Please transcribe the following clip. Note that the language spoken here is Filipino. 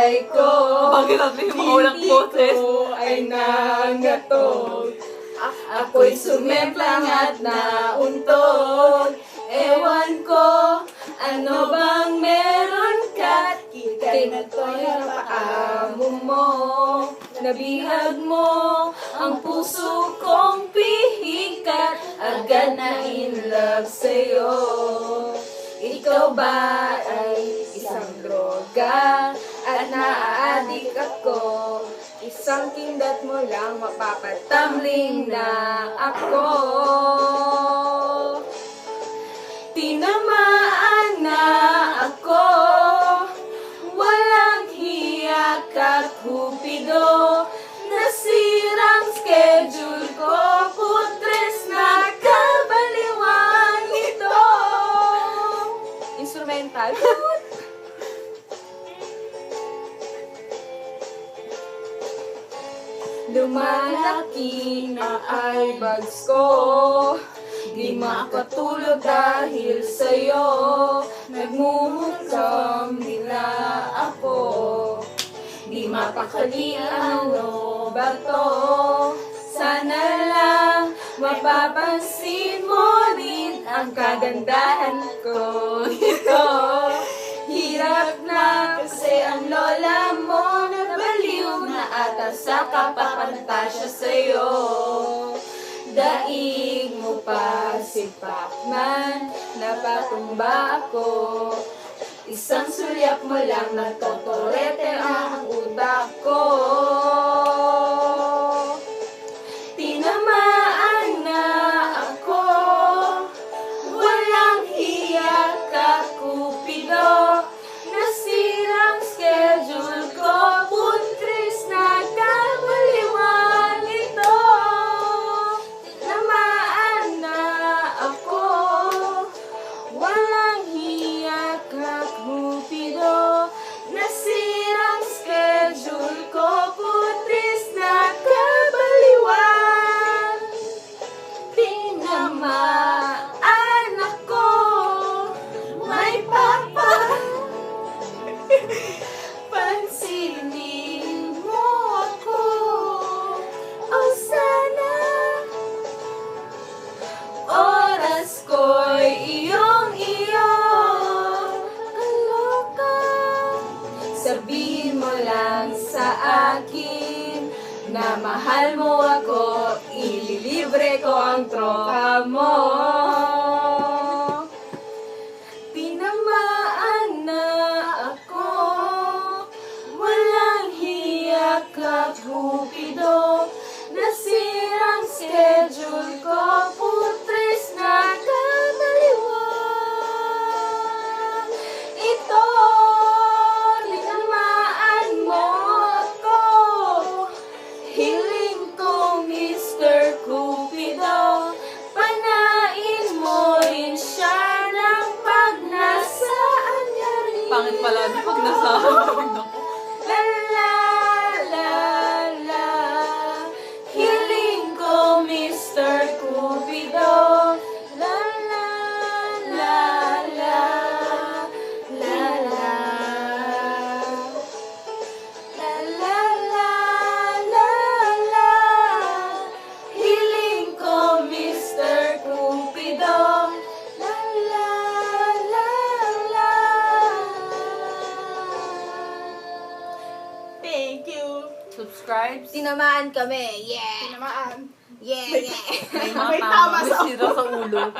buhay ko. Bakit natin yung mga walang boses? Ko ay nangatog. Ako'y sumemplang at nauntog. Ewan ko, ano bang meron ka? Kay na to'y napaamo mo. Nabihag mo ang puso kong pihikat. Agad na in love sa'yo. Ikaw ba ay isang droga at naaadik ako? Isang kindat mo lang mapapatamling na ako. Tinamaan na ako. Walang hiya ka, Cupido. Nasirang schedule ko. Putres na kabaliwan ito. Instrumental. Lumalaki na ay bags ko. Di makatulog dahil sa'yo. Nagmumukhang nila ako. Di mapakali ano ba to? Sana lang mapapansin mo rin ang kagandahan ko. Ito, hirap na kasi ang lola mo nabaliw na ata sa kapapantasya sa'yo. Daig mo pa si Pacman, napatumba ako. Isang sulyap mo lang nagtotorete ang utak ko. Tinamaan na ako. Walang hiya ka, Cupido. Nasirang schedule ko. Putres na kabaliwan ito. Tinamaan na ako. Walang hiya ka, Cupido. Nasirang schedule ko. Putres na kabaliwan. Tinamaan ako. May papa. Pansinin mo ako. Oh, sana oras ko'y iyong-iyo. Kaloka. Sabihin mo lang sa akin na mahal mo ako. Ililibre ko ang tropa mo. Tinamaan na ako. Walang hiya ka, Cupido. Nasirang schedule ko. Putres na kabaliwan ito. Tinamaan mo ako. Hiling ko, Mr. Cupido. Panain mo rin siya ng pag nasaan niya rin. Pangit pala na pag nasabi ako. La la la la. Hiling ko, Mr. Cupido. La la la la. La la. La la la la la. Hiling ko, Mr. Cupido. La la la la. Thank you. Subscribe. Tinamaan kami. Yeah. Tinamaan. Yeah, yeah. May May mga tama tama sa sira sa ulo.